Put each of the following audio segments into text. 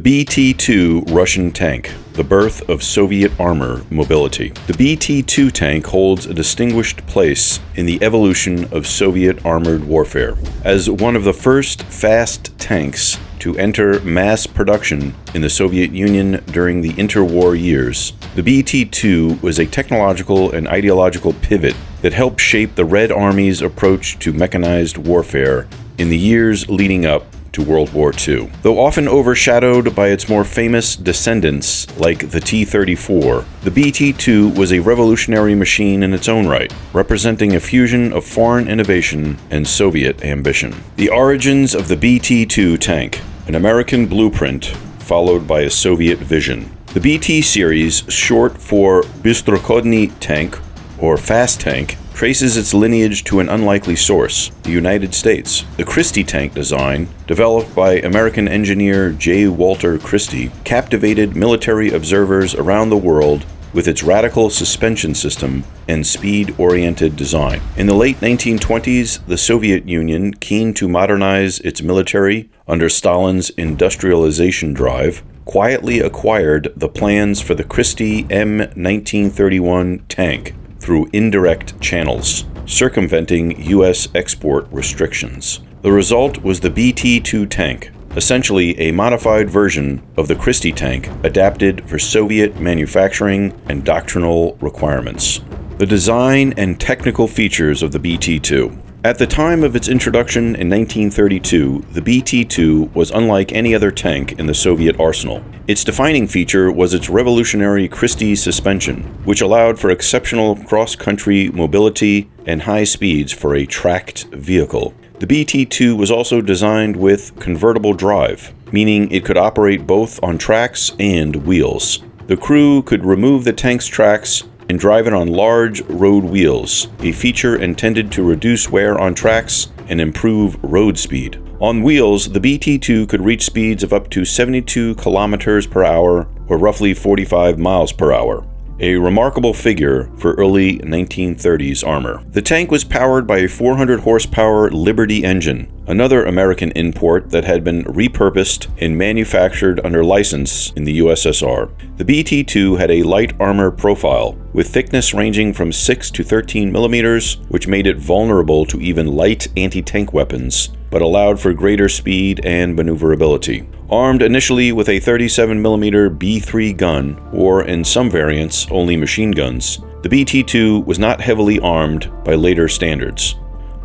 BT-2 Russian tank, the birth of Soviet armor mobility. The BT-2 tank holds a distinguished place in the evolution of Soviet armored warfare. As one of the first fast tanks to enter mass production in the Soviet Union during the interwar years, the BT-2 was a technological and ideological pivot that helped shape the Red Army's approach to mechanized warfare in the years leading up to World War II. Though often overshadowed by its more famous descendants like the T-34, the BT-2 was a revolutionary machine in its own right, representing a fusion of foreign innovation and Soviet ambition. The origins of the BT-2 tank, an American blueprint followed by a Soviet vision. The BT series, short for Bystrokodny tank or fast tank, traces its lineage to an unlikely source, the United States. The Christie tank design, developed by American engineer J. Walter Christie, captivated military observers around the world with its radical suspension system and speed-oriented design. In the late 1920s, the Soviet Union, keen to modernize its military under Stalin's industrialization drive, quietly acquired the plans for the Christie M1931 tank through indirect channels, circumventing U.S. export restrictions. The result was the BT-2 tank, essentially a modified version of the Christie tank adapted for Soviet manufacturing and doctrinal requirements. The design and technical features of the BT-2. At the time of its introduction in 1932, the BT-2 was unlike any other tank in the Soviet arsenal. Its defining feature was its revolutionary Christie suspension, which allowed for exceptional cross-country mobility and high speeds for a tracked vehicle. The BT-2 was also designed with convertible drive, meaning it could operate both on tracks and wheels. The crew could remove the tank's tracks and drive it on large road wheels, a feature intended to reduce wear on tracks and improve road speed. On wheels, the BT-2 could reach speeds of up to 72 kilometers per hour or roughly 45 miles per hour. A remarkable figure for early 1930s armor. The tank was powered by a 400 horsepower Liberty engine, another American import that had been repurposed and manufactured under license in the USSR. The BT-2 had a light armor profile, with thickness ranging from 6 to 13 millimeters, which made it vulnerable to even light anti-tank weapons, but allowed for greater speed and maneuverability. Armed initially with a 37mm B3 gun, or in some variants, only machine guns, the BT-2 was not heavily armed by later standards.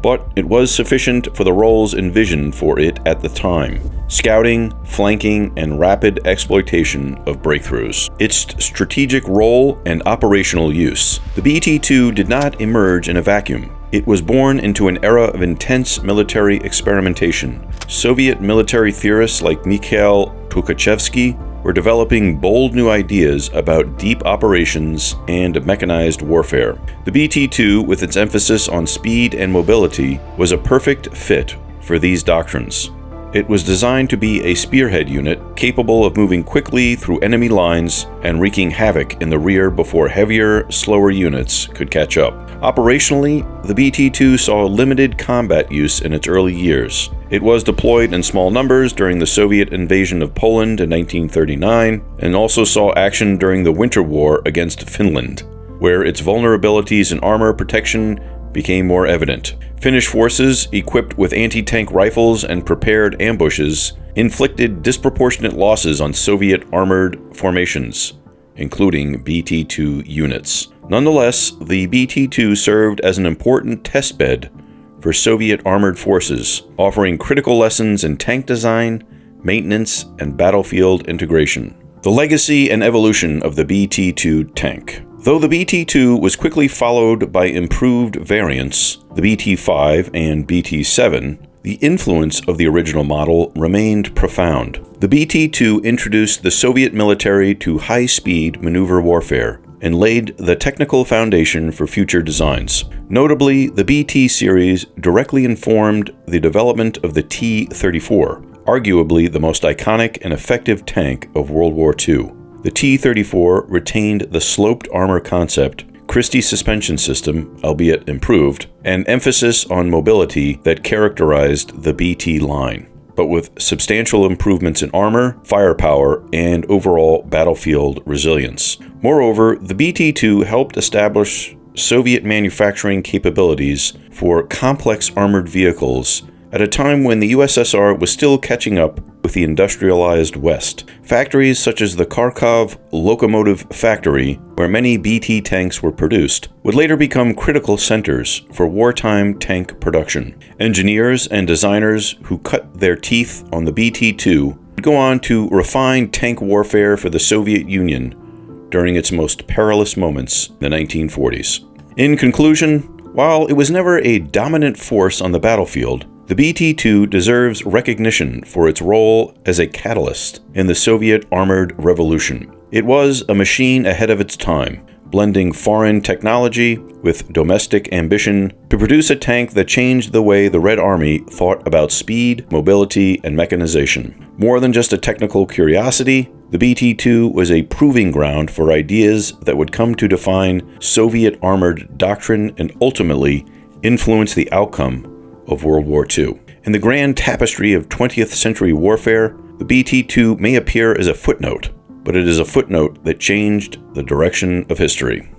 But it was sufficient for the roles envisioned for it at the time: scouting, flanking, and rapid exploitation of breakthroughs. Its strategic role and operational use. The BT-2 did not emerge in a vacuum. It was born into an era of intense military experimentation. Soviet military theorists like Mikhail Tukhachevsky were developing bold new ideas about deep operations and mechanized warfare. The BT-2, with its emphasis on speed and mobility, was a perfect fit for these doctrines. It was designed to be a spearhead unit capable of moving quickly through enemy lines and wreaking havoc in the rear before heavier, slower units could catch up. Operationally, the BT-2 saw limited combat use in its early years. It was deployed in small numbers during the Soviet invasion of Poland in 1939, and also saw action during the Winter War against Finland, where its vulnerabilities in armor protection became more evident. Finnish forces, equipped with anti-tank rifles and prepared ambushes, inflicted disproportionate losses on Soviet armored formations, including BT-2 units. Nonetheless, the BT-2 served as an important testbed for Soviet armored forces, offering critical lessons in tank design, maintenance, and battlefield integration. The legacy and evolution of the BT-2 tank. Though the BT-2 was quickly followed by improved variants, the BT-5 and BT-7, the influence of the original model remained profound. The BT-2 introduced the Soviet military to high-speed maneuver warfare and laid the technical foundation for future designs. Notably, the BT series directly informed the development of the T-34, arguably the most iconic and effective tank of World War II. The T-34 retained the sloped armor concept, Christie suspension system, albeit improved, and emphasis on mobility that characterized the BT line. but with substantial improvements in armor, firepower, and overall battlefield resilience. Moreover, the BT-2 helped establish Soviet manufacturing capabilities for complex armored vehicles at a time when the USSR was still catching up with the industrialized West. Factories such as the Kharkov Locomotive Factory, where many BT tanks were produced, would later become critical centers for wartime tank production. Engineers and designers who cut their teeth on the BT-2 would go on to refine tank warfare for the Soviet Union during its most perilous moments in the 1940s. In conclusion, while it was never a dominant force on the battlefield, the BT-2 deserves recognition for its role as a catalyst in the Soviet armored revolution. It was a machine ahead of its time, blending foreign technology with domestic ambition to produce a tank that changed the way the Red Army thought about speed, mobility, and mechanization. More than just a technical curiosity, the BT-2 was a proving ground for ideas that would come to define Soviet armored doctrine and ultimately influence the outcome of World War II. In the grand tapestry of 20th century warfare, the BT-2 may appear as a footnote, but it is a footnote that changed the direction of history.